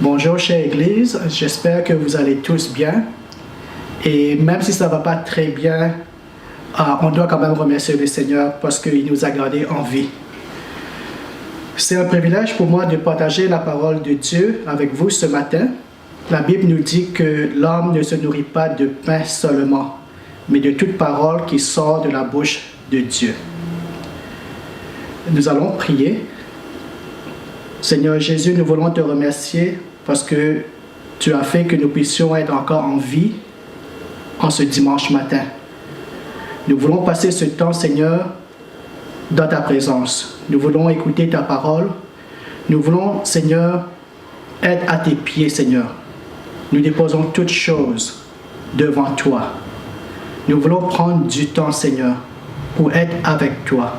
Bonjour chère Église, j'espère que vous allez tous bien. Et même si ça ne va pas très bien, on doit quand même remercier le Seigneur parce qu'il nous a gardés en vie. C'est un privilège pour moi de partager la parole de Dieu avec vous ce matin. La Bible nous dit que l'homme ne se nourrit pas de pain seulement, mais de toute parole qui sort de la bouche de Dieu. Nous allons prier. Seigneur Jésus, nous voulons te remercier parce que tu as fait que nous puissions être encore en vie en ce dimanche matin. Nous voulons passer ce temps, Seigneur, dans ta présence. Nous voulons écouter ta parole. Nous voulons, Seigneur, être à tes pieds, Seigneur. Nous déposons toutes choses devant toi. Nous voulons prendre du temps, Seigneur, pour être avec toi.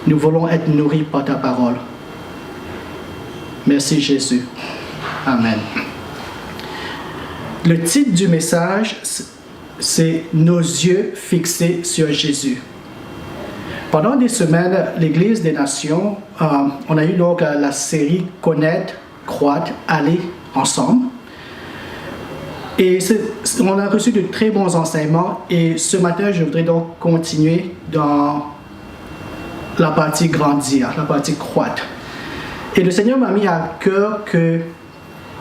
Nous voulons être nourris par ta parole. Merci Jésus. Amen. Le titre du message, c'est « Nos yeux fixés sur Jésus ». Pendant des semaines, l'Église des Nations, on a eu donc la série « Connaître, croître, aller ensemble ». Et on a reçu de très bons enseignements et ce matin, je voudrais donc continuer dans la partie « Grandir », la partie « Croître ». Et le Seigneur m'a mis à cœur que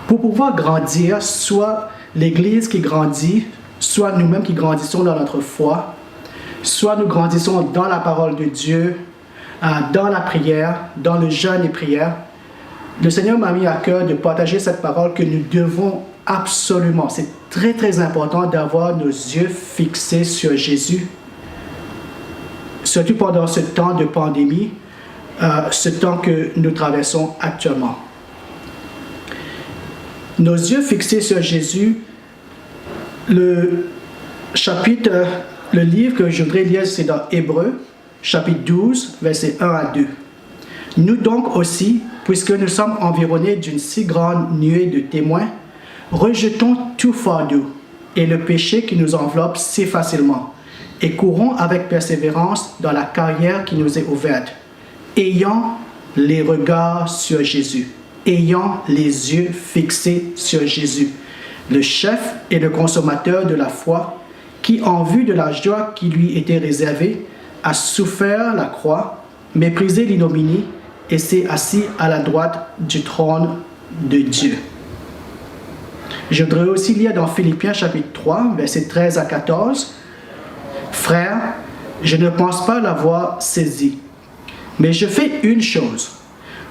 pour pouvoir grandir, soit l'Église qui grandit, soit nous-mêmes qui grandissons dans notre foi, soit nous grandissons dans la parole de Dieu, dans la prière, dans le jeûne et prière, le Seigneur m'a mis à cœur de partager cette parole que nous devons absolument, c'est très très important d'avoir nos yeux fixés sur Jésus, surtout pendant ce temps de pandémie, ce temps que nous traversons actuellement. Nos yeux fixés sur Jésus, le livre que je voudrais lire, c'est dans Hébreux, chapitre 12, versets 1 à 2. Nous donc aussi, puisque nous sommes environnés d'une si grande nuée de témoins, rejetons tout fardeau et le péché qui nous enveloppe si facilement, et courons avec persévérance dans la carrière qui nous est ouverte, ayant les regards sur Jésus, ayant les yeux fixés sur Jésus, le chef et le consommateur de la foi, qui, en vue de la joie qui lui était réservée, a souffert la croix, méprisé l'ignominie et s'est assis à la droite du trône de Dieu. Je voudrais aussi lire dans Philippiens chapitre 3, versets 13 à 14. « Frères, je ne pense pas l'avoir saisi, mais je fais une chose,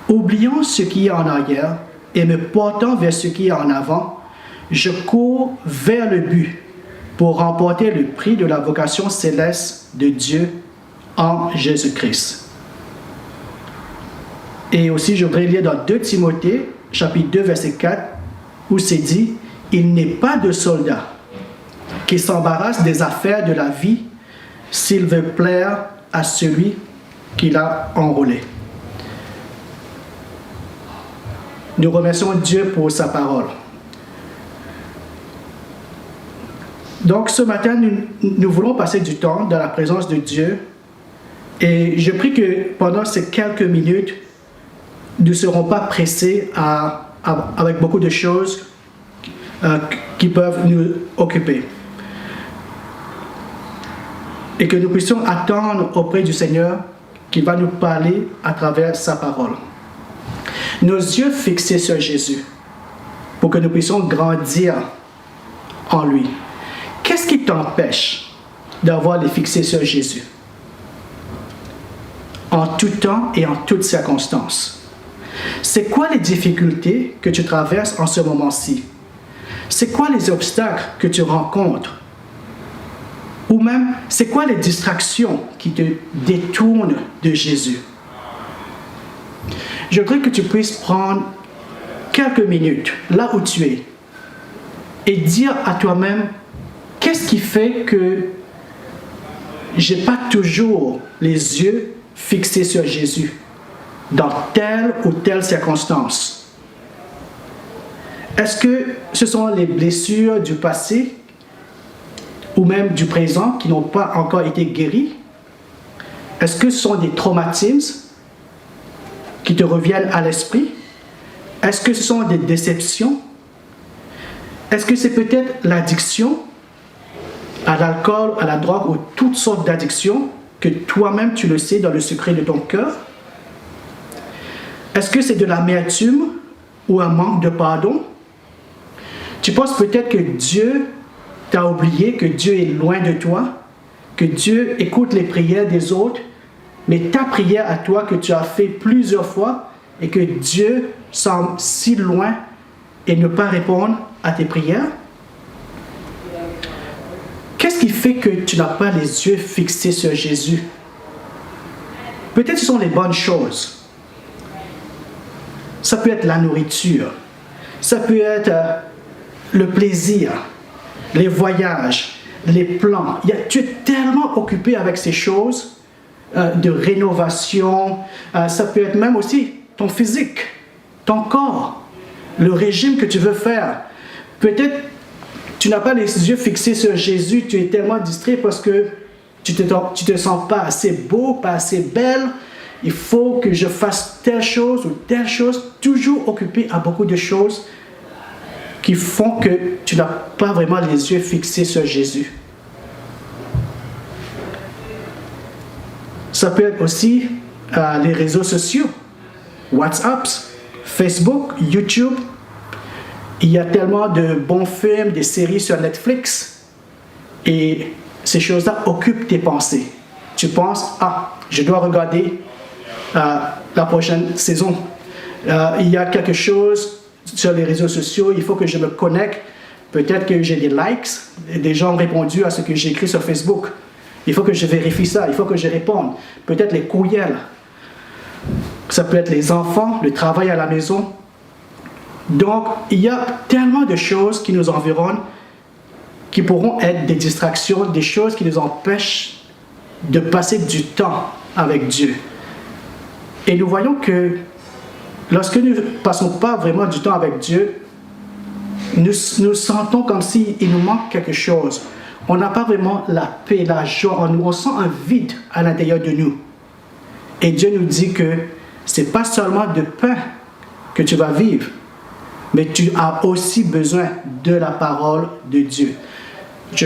oubliant ce qui est en arrière et me portant vers ce qui est en avant, je cours vers le but pour remporter le prix de la vocation céleste de Dieu en Jésus-Christ. » Et aussi, je voudrais lire dans 2 Timothée, chapitre 2, verset 4, où c'est dit « Il n'est pas de soldat qui s'embarrasse des affaires de la vie s'il veut plaire à celui qui l'a enrôlé. » Nous remercions Dieu pour sa parole. Donc ce matin, nous voulons passer du temps dans la présence de Dieu et je prie que pendant ces quelques minutes, nous ne serons pas pressés avec beaucoup de choses qui peuvent nous occuper. Et que nous puissions attendre auprès du Seigneur qui va nous parler à travers sa parole. Nos yeux fixés sur Jésus pour que nous puissions grandir en lui. Qu'est-ce qui t'empêche d'avoir les fixés sur Jésus? En tout temps et en toutes circonstances. C'est quoi les difficultés que tu traverses en ce moment-ci? C'est quoi les obstacles que tu rencontres? Ou même, c'est quoi les distractions qui te détournent de Jésus? Je voudrais que tu puisses prendre quelques minutes, là où tu es, et dire à toi-même, qu'est-ce qui fait que je n'ai pas toujours les yeux fixés sur Jésus dans telle ou telle circonstance? Est-ce que ce sont les blessures du passé ou même du présent qui n'ont pas encore été guéries? Est-ce que ce sont des traumatismes qui te reviennent à l'esprit? Est-ce que ce sont des déceptions? Est-ce que c'est peut-être l'addiction à l'alcool, à la drogue ou toutes sortes d'addictions que toi-même tu le sais dans le secret de ton cœur? Est-ce que c'est de l'amertume ou un manque de pardon? Tu penses peut-être que Dieu t'a oublié, que Dieu est loin de toi, que Dieu écoute les prières des autres, mais ta prière à toi que tu as fait plusieurs fois et que Dieu semble si loin et ne pas répondre à tes prières? Qu'est-ce qui fait que tu n'as pas les yeux fixés sur Jésus? Peut-être ce sont les bonnes choses. Ça peut être la nourriture. Ça peut être le plaisir, les voyages, les plans. Tu es tellement occupé avec ces choses de rénovation. Ça peut être même aussi ton physique, ton corps, le régime que tu veux faire. Peut-être tu n'as pas les yeux fixés sur Jésus, tu es tellement distrait parce que tu te sens pas assez beau, pas assez belle. Il faut que je fasse telle chose ou telle chose, toujours occupé à beaucoup de choses qui font que tu n'as pas vraiment les yeux fixés sur Jésus. Ça peut être aussi les réseaux sociaux, WhatsApp, Facebook, YouTube. Il y a tellement de bons films, des séries sur Netflix et ces choses-là occupent tes pensées. Tu penses, je dois regarder la prochaine saison. Il y a quelque chose sur les réseaux sociaux, il faut que je me connecte. Peut-être que j'ai des likes, des gens ont répondu à ce que j'ai écrit sur Facebook. Il faut que je vérifie ça, il faut que je réponde. Peut-être les courriels. Ça peut être les enfants, le travail à la maison. Donc, il y a tellement de choses qui nous environnent qui pourront être des distractions, des choses qui nous empêchent de passer du temps avec Dieu. Et nous voyons que lorsque nous ne passons pas vraiment du temps avec Dieu, nous sentons comme s'il nous manque quelque chose. On n'a pas vraiment la paix, la joie en nous. On sent un vide à l'intérieur de nous. Et Dieu nous dit que ce n'est pas seulement de pain que tu vas vivre, mais tu as aussi besoin de la parole de Dieu. Je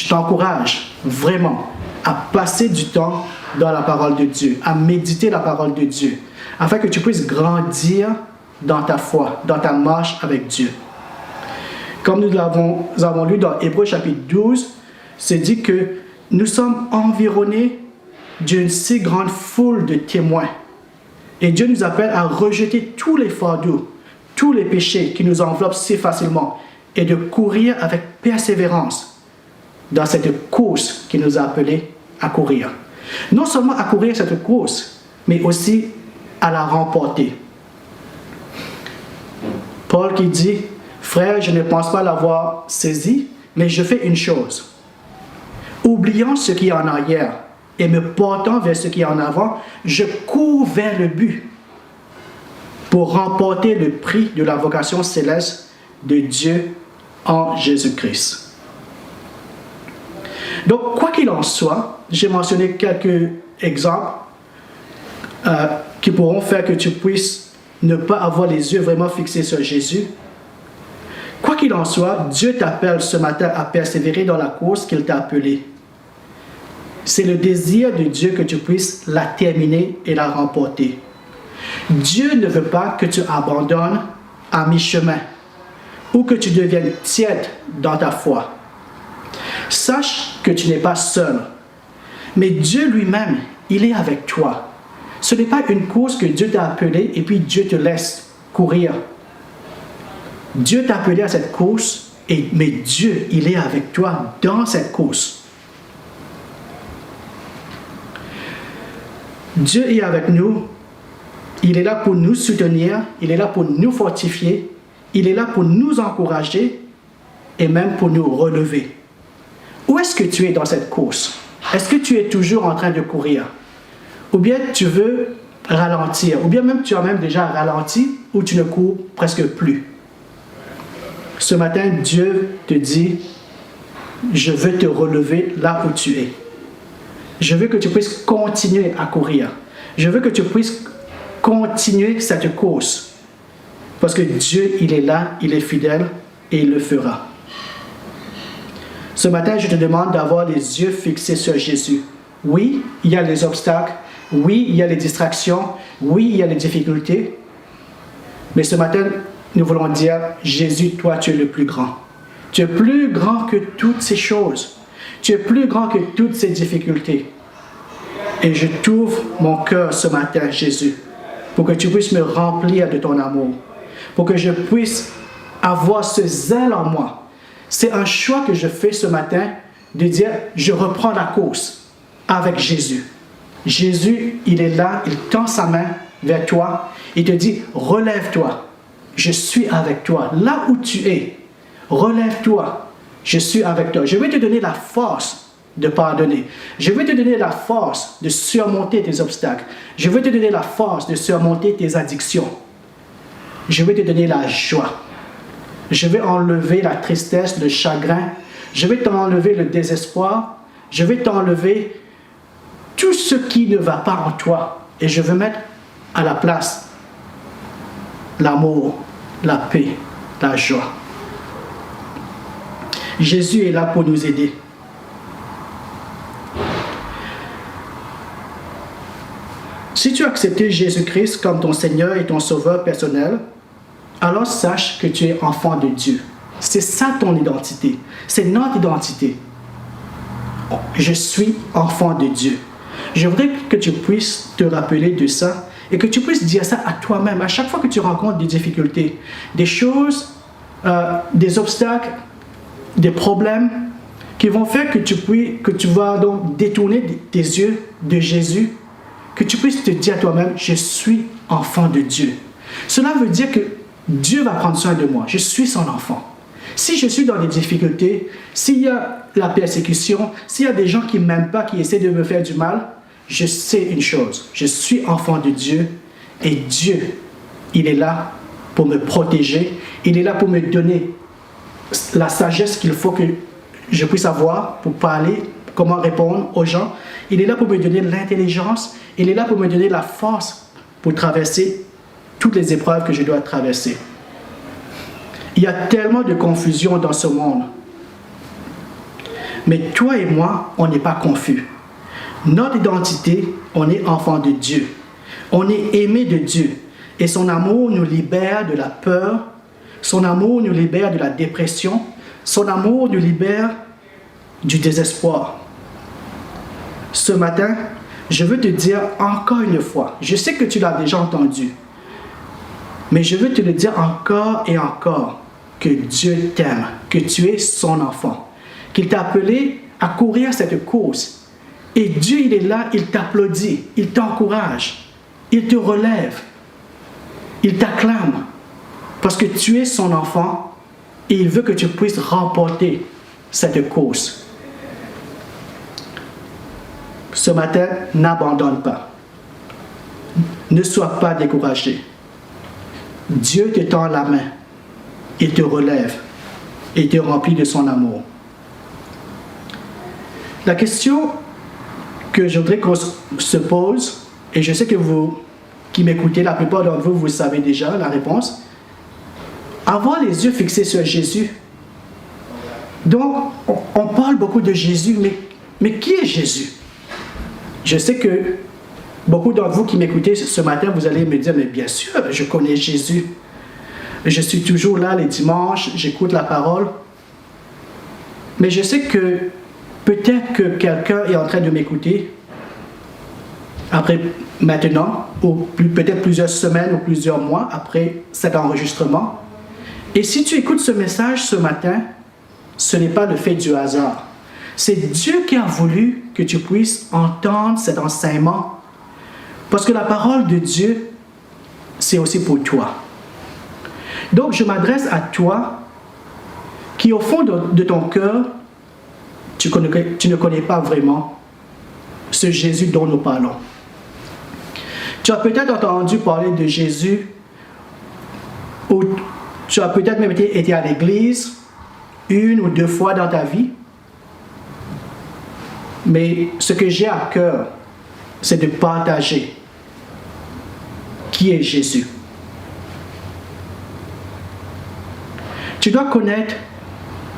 t'encourage vraiment à passer du temps dans la parole de Dieu, à méditer la parole de Dieu, afin que tu puisses grandir dans ta foi, dans ta marche avec Dieu. Comme nous avons lu dans Hébreux chapitre 12, c'est dit que nous sommes environnés d'une si grande foule de témoins. Et Dieu nous appelle à rejeter tous les fardeaux, tous les péchés qui nous enveloppent si facilement et de courir avec persévérance dans cette course qu'il nous a appelés à courir. Non seulement à courir cette course, mais aussi à la remporter. Paul qui dit, « Frère, je ne pense pas l'avoir saisi, mais je fais une chose. Oubliant ce qui est en arrière et me portant vers ce qui est en avant, je cours vers le but pour remporter le prix de la vocation céleste de Dieu en Jésus-Christ. » Donc, quoi qu'il en soit, j'ai mentionné quelques exemples qui pourront faire que tu puisses ne pas avoir les yeux vraiment fixés sur Jésus. Quoi qu'il en soit, Dieu t'appelle ce matin à persévérer dans la course qu'il t'a appelée. C'est le désir de Dieu que tu puisses la terminer et la remporter. Dieu ne veut pas que tu abandonnes à mi-chemin ou que tu deviennes tiède dans ta foi. Sache que tu n'es pas seul, mais Dieu lui-même, il est avec toi. Ce n'est pas une course que Dieu t'a appelée et puis Dieu te laisse courir. Dieu t'a appelé à cette course, mais Dieu, il est avec toi dans cette course. Dieu est avec nous. Il est là pour nous soutenir, il est là pour nous fortifier, il est là pour nous encourager et même pour nous relever. Où est-ce que tu es dans cette course? Est-ce que tu es toujours en train de courir? Ou bien tu veux ralentir? Ou bien même tu as même déjà ralenti ou tu ne cours presque plus? Ce matin, Dieu te dit, je veux te relever là où tu es. Je veux que tu puisses continuer à courir. Je veux que tu puisses continuer cette course. Parce que Dieu, il est là, il est fidèle et il le fera. Ce matin, je te demande d'avoir les yeux fixés sur Jésus. Oui, il y a les obstacles. Oui, il y a les distractions. Oui, il y a les difficultés. Mais ce matin, nous voulons dire, Jésus, toi, tu es le plus grand. Tu es plus grand que toutes ces choses. Tu es plus grand que toutes ces difficultés. Et je t'ouvre mon cœur ce matin, Jésus, pour que tu puisses me remplir de ton amour, pour que je puisse avoir ce zèle en moi. C'est un choix que je fais ce matin de dire, je reprends la course avec Jésus. Jésus, il est là, il tend sa main vers toi, il te dit, relève-toi, je suis avec toi. Là où tu es, relève-toi, je suis avec toi. Je vais te donner la force de pardonner. Je vais te donner la force de surmonter tes obstacles. Je vais te donner la force de surmonter tes addictions. Je vais te donner la joie. Je vais enlever la tristesse, le chagrin. Je vais t'enlever le désespoir. Je vais t'enlever tout ce qui ne va pas en toi. Et je vais mettre à la place l'amour, la paix, la joie. Jésus est là pour nous aider. Si tu as accepté Jésus-Christ comme ton Seigneur et ton Sauveur personnel, alors sache que tu es enfant de Dieu. C'est ça ton identité. C'est notre identité. Je suis enfant de Dieu. Je voudrais que tu puisses te rappeler de ça et que tu puisses dire ça à toi-même. À chaque fois que tu rencontres des difficultés, des choses, des obstacles, des problèmes qui vont faire que tu vas donc détourner tes yeux de Jésus, que tu puisses te dire à toi-même, je suis enfant de Dieu. Cela veut dire que Dieu va prendre soin de moi. Je suis son enfant. Si je suis dans des difficultés, s'il y a la persécution, s'il y a des gens qui ne m'aiment pas, qui essaient de me faire du mal, je sais une chose. Je suis enfant de Dieu et Dieu, il est là pour me protéger. Il est là pour me donner la sagesse qu'il faut que je puisse avoir pour parler, comment répondre aux gens. Il est là pour me donner l'intelligence. Il est là pour me donner la force pour traverser toutes les épreuves que je dois traverser. Il y a tellement de confusion dans ce monde. Mais toi et moi, on n'est pas confus. Notre identité, on est enfant de Dieu. On est aimé de Dieu. Et son amour nous libère de la peur. Son amour nous libère de la dépression. Son amour nous libère du désespoir. Ce matin, je veux te dire encore une fois, je sais que tu l'as déjà entendu, mais je veux te le dire encore et encore, que Dieu t'aime, que tu es son enfant, qu'il t'a appelé à courir cette course. Et Dieu, il est là, il t'applaudit, il t'encourage, il te relève, il t'acclame, parce que tu es son enfant et il veut que tu puisses remporter cette course. Ce matin, n'abandonne pas. Ne sois pas découragé. Dieu te tend la main. Il te relève et te remplit de son amour. La question que je voudrais qu'on se pose, et je sais que vous qui m'écoutez, la plupart d'entre vous, vous savez déjà la réponse. Avoir les yeux fixés sur Jésus. Donc, on parle beaucoup de Jésus, mais qui est Jésus? Je sais que beaucoup d'entre vous qui m'écoutez ce matin, vous allez me dire, mais bien sûr, je connais Jésus. Je suis toujours là les dimanches, j'écoute la parole. Mais je sais que peut-être que quelqu'un est en train de m'écouter après maintenant, ou peut-être plusieurs semaines ou plusieurs mois après cet enregistrement. Et si tu écoutes ce message ce matin, ce n'est pas le fait du hasard. C'est Dieu qui a voulu que tu puisses entendre cet enseignement. Parce que la parole de Dieu, c'est aussi pour toi. Donc, je m'adresse à toi qui, au fond de ton cœur, tu ne connais pas vraiment ce Jésus dont nous parlons. Tu as peut-être entendu parler de Jésus, ou tu as peut-être même été à l'église une ou deux fois dans ta vie. Mais ce que j'ai à cœur, c'est de partager qui est Jésus. Tu dois connaître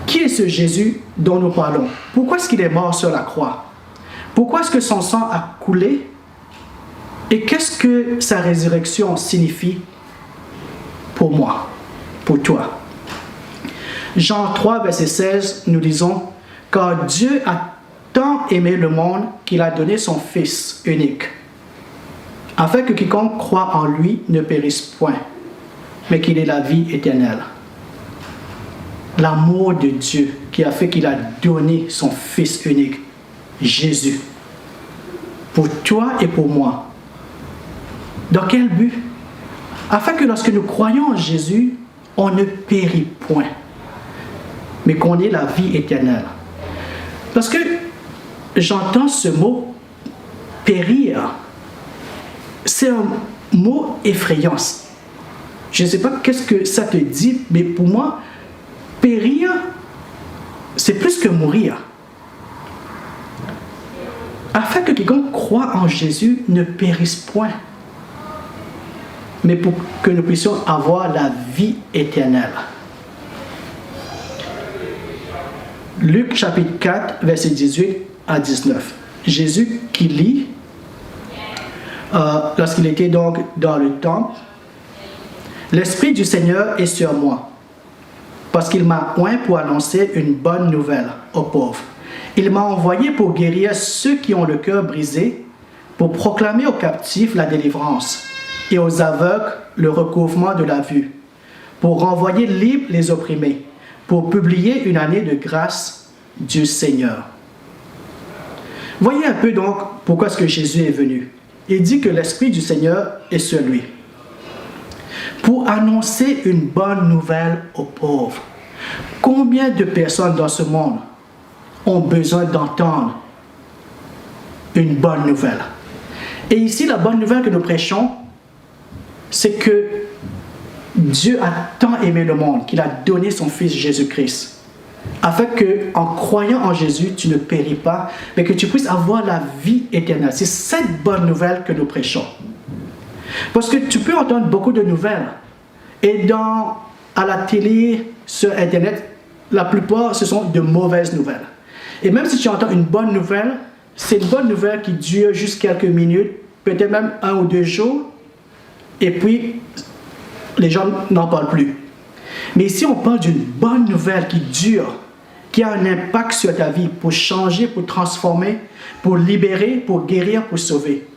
qui est ce Jésus dont nous parlons. Pourquoi est-ce qu'il est mort sur la croix? Pourquoi est-ce que son sang a coulé? Et qu'est-ce que sa résurrection signifie pour moi, pour toi? Jean 3, verset 16, nous lisons « Car Dieu a tant aimé le monde qu'il a donné son Fils unique, afin que quiconque croit en lui ne périsse point, mais qu'il ait la vie éternelle. » L'amour de Dieu qui a fait qu'il a donné son Fils unique, Jésus, pour toi et pour moi. Dans quel but? Afin que lorsque nous croyons en Jésus, on ne périt point, mais qu'on ait la vie éternelle. Parce que j'entends ce mot périr, c'est un mot effrayant. Je ne sais pas qu'est-ce que ça te dit, mais pour moi, périr, c'est plus que mourir. Afin que quiconque croit en Jésus ne périsse point, mais pour que nous puissions avoir la vie éternelle. Luc chapitre 4, verset 18 à 19. Jésus qui lit, lorsqu'il était donc dans le temple, « L'Esprit du Seigneur est sur moi, parce qu'il m'a oint pour annoncer une bonne nouvelle aux pauvres. Il m'a envoyé pour guérir ceux qui ont le cœur brisé, pour proclamer aux captifs la délivrance et aux aveugles le recouvrement de la vue, pour renvoyer libres les opprimés, pour publier une année de grâce du Seigneur. » Voyez un peu donc pourquoi est-ce que Jésus est venu. Il dit que l'Esprit du Seigneur est sur lui, pour annoncer une bonne nouvelle aux pauvres. Combien de personnes dans ce monde ont besoin d'entendre une bonne nouvelle? Et ici, la bonne nouvelle que nous prêchons, c'est que Dieu a tant aimé le monde qu'il a donné son Fils Jésus-Christ, afin que, en croyant en Jésus, tu ne péris pas, mais que tu puisses avoir la vie éternelle. C'est cette bonne nouvelle que nous prêchons. Parce que tu peux entendre beaucoup de nouvelles, et à la télé, sur Internet, la plupart, ce sont de mauvaises nouvelles. Et même si tu entends une bonne nouvelle, c'est une bonne nouvelle qui dure juste quelques minutes, peut-être même 1 ou 2 jours, et puis les gens n'en parlent plus. Mais ici, on parle d'une bonne nouvelle qui dure, qui a un impact sur ta vie pour changer, pour transformer, pour libérer, pour guérir, pour sauver.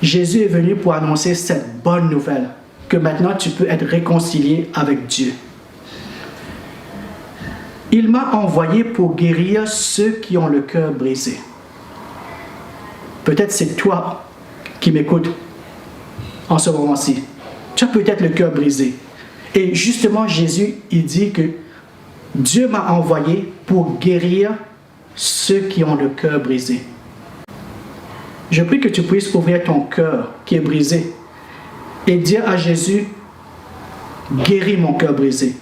Jésus est venu pour annoncer cette bonne nouvelle, que maintenant tu peux être réconcilié avec Dieu. Il m'a envoyé pour guérir ceux qui ont le cœur brisé. Peut-être c'est toi qui m'écoutes en ce moment-ci. Tu as peut-être le cœur brisé. Et justement, Jésus, il dit que Dieu m'a envoyé pour guérir ceux qui ont le cœur brisé. Je prie que tu puisses ouvrir ton cœur qui est brisé et dire à Jésus, guéris mon cœur brisé.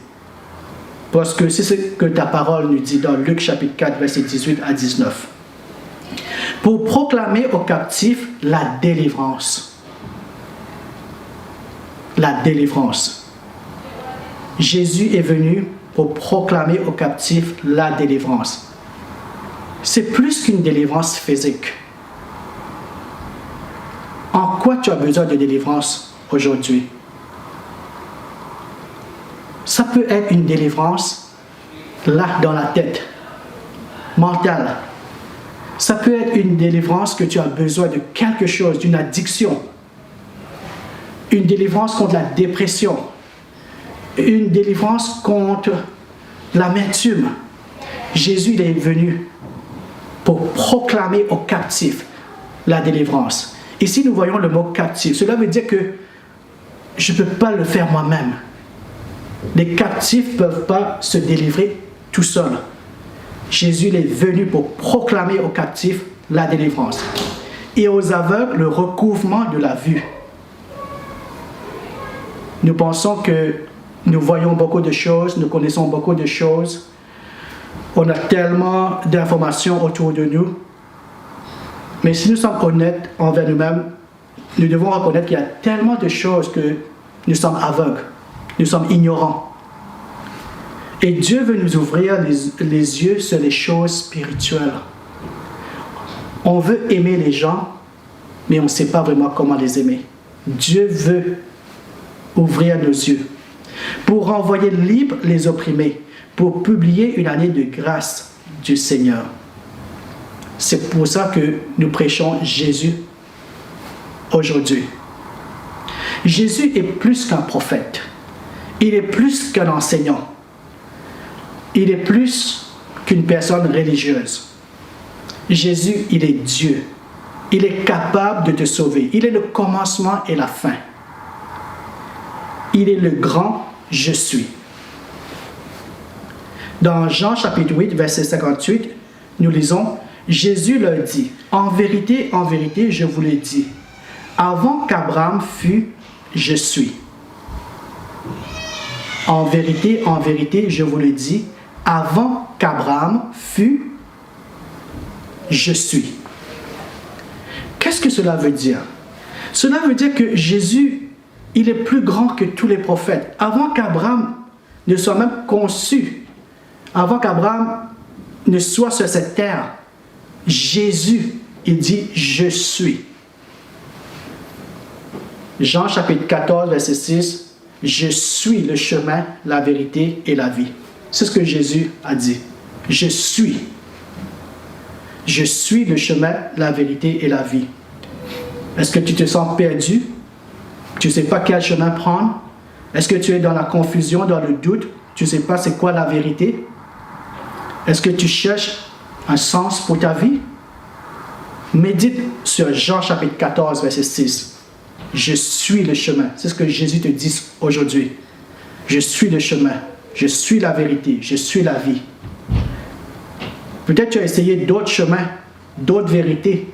Parce que c'est ce que ta parole nous dit dans Luc chapitre 4, verset 18 à 19. Pour proclamer aux captifs la délivrance. La délivrance. Jésus est venu pour proclamer aux captifs la délivrance. C'est plus qu'une délivrance physique. En quoi tu as besoin de délivrance aujourd'hui? Ça peut être une délivrance là dans la tête, mentale. Ça peut être une délivrance que tu as besoin de quelque chose, d'une addiction. Une délivrance contre la dépression. Une délivrance contre l'amertume. Jésus il est venu pour proclamer aux captifs la délivrance. Ici, nous voyons le mot captif. Cela veut dire que je ne peux pas le faire moi-même. Les captifs ne peuvent pas se délivrer tout seuls. Jésus est venu pour proclamer aux captifs la délivrance. Et aux aveugles, le recouvrement de la vue. Nous pensons que nous voyons beaucoup de choses, nous connaissons beaucoup de choses. On a tellement d'informations autour de nous. Mais si nous sommes honnêtes envers nous-mêmes, nous devons reconnaître qu'il y a tellement de choses que nous sommes aveugles, nous sommes ignorants. Et Dieu veut nous ouvrir les yeux sur les choses spirituelles. On veut aimer les gens, mais on ne sait pas vraiment comment les aimer. Dieu veut ouvrir nos yeux pour renvoyer libres les opprimés, pour publier une année de grâce du Seigneur. C'est pour ça que nous prêchons Jésus aujourd'hui. Jésus est plus qu'un prophète. Il est plus qu'un enseignant. Il est plus qu'une personne religieuse. Jésus, il est Dieu. Il est capable de te sauver. Il est le commencement et la fin. Il est le grand je suis. Dans Jean chapitre 8, verset 58, nous lisons, Jésus leur dit, en vérité, je vous le dis, avant qu'Abraham fût, je suis. En vérité, je vous le dis, avant qu'Abraham fût, je suis. Qu'est-ce que cela veut dire? Cela veut dire que Jésus, il est plus grand que tous les prophètes. Avant qu'Abraham ne soit même conçu, avant qu'Abraham ne soit sur cette terre, Jésus, il dit « Je suis ». Jean chapitre 14, verset 6, « Je suis le chemin, la vérité et la vie ». C'est ce que Jésus a dit. « Je suis ». Je suis le chemin, la vérité et la vie. Est-ce que tu te sens perdu? Tu ne sais pas quel chemin prendre? Est-ce que tu es dans la confusion, dans le doute? Tu ne sais pas c'est quoi la vérité? Est-ce que tu cherches un sens pour ta vie? Médite sur Jean chapitre 14, verset 6. Je suis le chemin. C'est ce que Jésus te dit aujourd'hui. Je suis le chemin. Je suis la vérité. Je suis la vie. Peut-être tu as essayé d'autres chemins, d'autres vérités,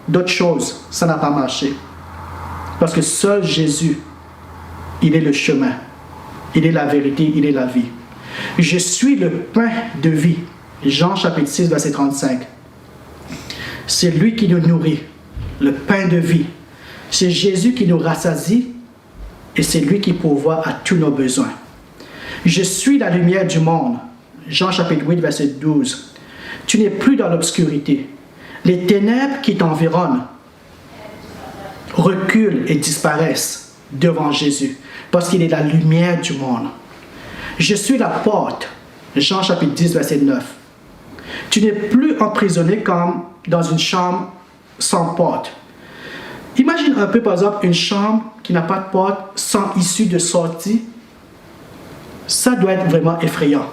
d'autres choses. Ça n'a pas marché. Parce que seul Jésus, il est le chemin. Il est la vérité, il est la vie. Je suis le pain de vie. Jean chapitre 6, verset 35. C'est lui qui nous nourrit, le pain de vie. C'est Jésus qui nous rassasie et c'est lui qui pourvoit à tous nos besoins. Je suis la lumière du monde. Jean chapitre 8, verset 12. Tu n'es plus dans l'obscurité. Les ténèbres qui t'environnent reculent et disparaissent devant Jésus parce qu'il est la lumière du monde. Je suis la porte. Jean chapitre 10, verset 9. Tu n'es plus emprisonné comme dans une chambre sans porte. Imagine un peu, par exemple, une chambre qui n'a pas de porte, sans issue de sortie. Ça doit être vraiment effrayant.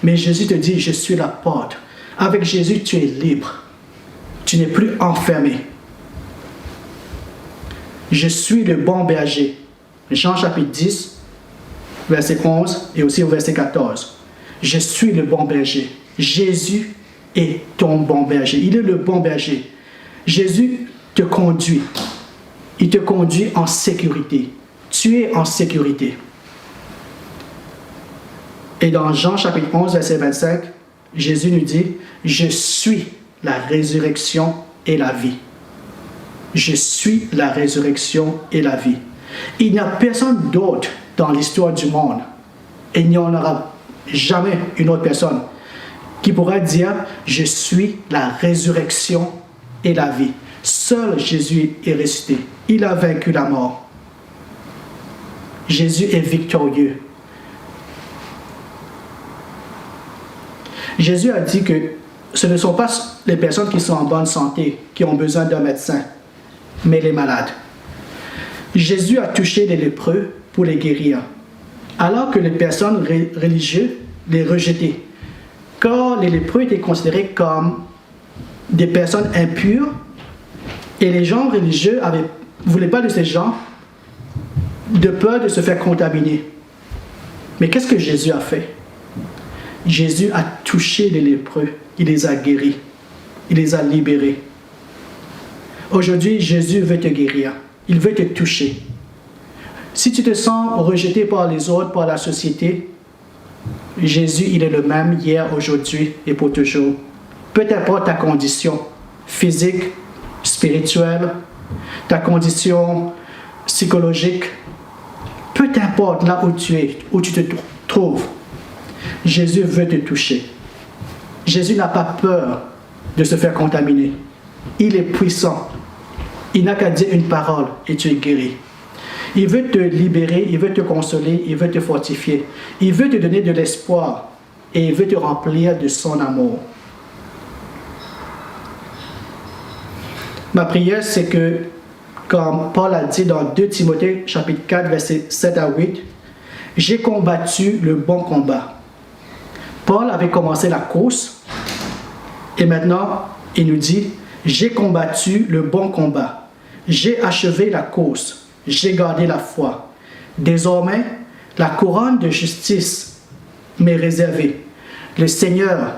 Mais Jésus te dit, je suis la porte. Avec Jésus, tu es libre. Tu n'es plus enfermé. Je suis le bon berger. Jean chapitre 10, verset 11 et aussi au verset 14. Je suis le bon berger. Jésus est ton bon berger. Il est le bon berger. Jésus te conduit. Il te conduit en sécurité. Tu es en sécurité. Et dans Jean chapitre 11, verset 25, Jésus nous dit, « Je suis la résurrection et la vie. » Je suis la résurrection et la vie. Il n'y a personne d'autre dans l'histoire du monde, et il n'y en aura jamais une autre personne qui pourra dire « Je suis la résurrection et la vie ». Seul Jésus est ressuscité. Il a vaincu la mort. Jésus est victorieux. Jésus a dit que ce ne sont pas les personnes qui sont en bonne santé qui ont besoin d'un médecin, mais les malades. Jésus a touché les lépreux pour les guérir, alors que les personnes religieuses les rejetaient, car les lépreux étaient considérés comme des personnes impures et les gens religieux ne voulaient pas de ces gens de peur de se faire contaminer. Mais qu'est-ce que Jésus a fait? Jésus a touché les lépreux, il les a guéris, il les a libérés. Aujourd'hui, Jésus veut te guérir, il veut te toucher. Si tu te sens rejeté par les autres, par la société, Jésus, il est le même hier, aujourd'hui et pour toujours. Peu importe ta condition, physique, spirituelle, ta condition psychologique, peu importe là où tu es, où tu te trouves, Jésus veut te toucher. Jésus n'a pas peur de se faire contaminer. Il est puissant. Il n'a qu'à dire une parole et tu es guéri. Il veut te libérer, il veut te consoler, il veut te fortifier. Il veut te donner de l'espoir et il veut te remplir de son amour. Ma prière, c'est que, comme Paul a dit dans 2 Timothée, chapitre 4, versets 7 à 8, « J'ai combattu le bon combat. » Paul avait commencé la course et maintenant, il nous dit, « J'ai combattu le bon combat. J'ai achevé la course. J'ai gardé la foi. Désormais, la couronne de justice m'est réservée. Le Seigneur,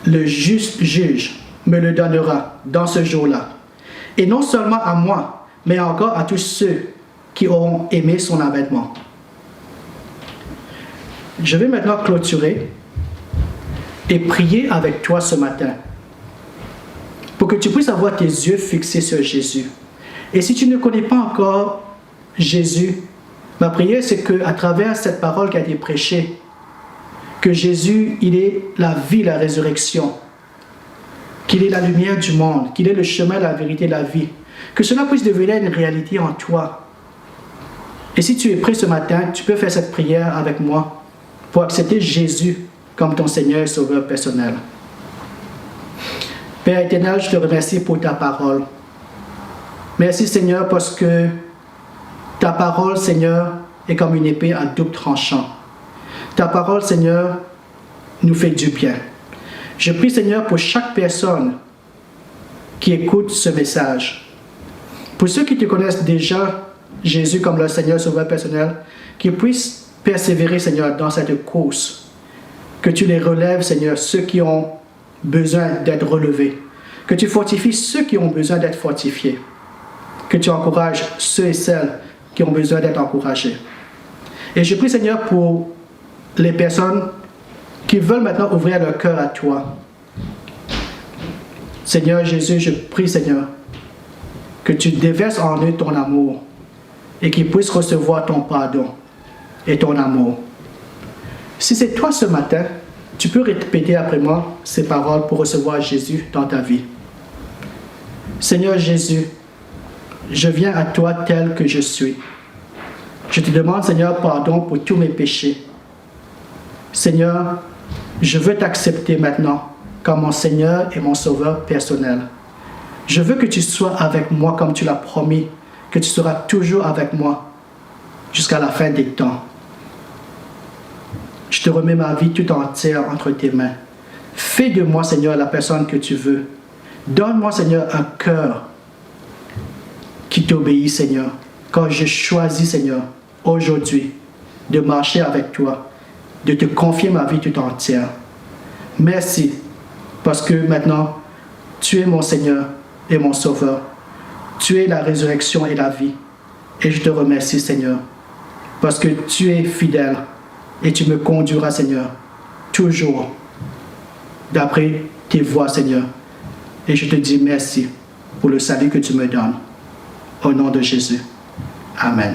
le juste juge, me le donnera dans ce jour-là. Et non seulement à moi, mais encore à tous ceux qui auront aimé son avènement. » Je vais maintenant clôturer et prier avec toi ce matin pour que tu puisses avoir tes yeux fixés sur Jésus. Et si tu ne connais pas encore Jésus, ma prière c'est qu'à travers cette parole qui a été prêchée, que Jésus, il est la vie, la résurrection, qu'il est la lumière du monde, qu'il est le chemin, la vérité, la vie, que cela puisse devenir une réalité en toi. Et si tu es prêt ce matin, tu peux faire cette prière avec moi pour accepter Jésus comme ton Seigneur et Sauveur personnel. Père éternel, je te remercie pour ta parole. Merci Seigneur parce que ta parole, Seigneur, est comme une épée à double tranchant. Ta parole, Seigneur, nous fait du bien. Je prie, Seigneur, pour chaque personne qui écoute ce message. Pour ceux qui te connaissent déjà, Jésus, comme leur Seigneur Sauveur personnel, qu'ils puissent persévérer, Seigneur, dans cette course. Que tu les relèves, Seigneur, ceux qui ont besoin d'être relevés. Que tu fortifies ceux qui ont besoin d'être fortifiés. Que tu encourages ceux et celles qui ont besoin d'être encouragés. Et je prie, Seigneur, pour les personnes qui veulent maintenant ouvrir leur cœur à toi. Seigneur Jésus, je prie, Seigneur, que tu déverses en eux ton amour et qu'ils puissent recevoir ton pardon et ton amour. Si c'est toi ce matin, tu peux répéter après moi ces paroles pour recevoir Jésus dans ta vie. Seigneur Jésus, je viens à toi tel que je suis. Je te demande, Seigneur, pardon pour tous mes péchés. Seigneur, je veux t'accepter maintenant comme mon Seigneur et mon Sauveur personnel. Je veux que tu sois avec moi comme tu l'as promis, que tu seras toujours avec moi jusqu'à la fin des temps. Je te remets ma vie tout entière entre tes mains. Fais de moi, Seigneur, la personne que tu veux. Donne-moi, Seigneur, un cœur qui t'obéit, Seigneur. Quand je choisis, Seigneur, aujourd'hui, de marcher avec toi, de te confier ma vie tout entière. Merci, parce que maintenant, tu es mon Seigneur et mon Sauveur. Tu es la résurrection et la vie. Et je te remercie, Seigneur, parce que tu es fidèle et tu me conduiras, Seigneur, toujours d'après tes voies, Seigneur. Et je te dis merci pour le salut que tu me donnes. Au nom de Jésus. Amen.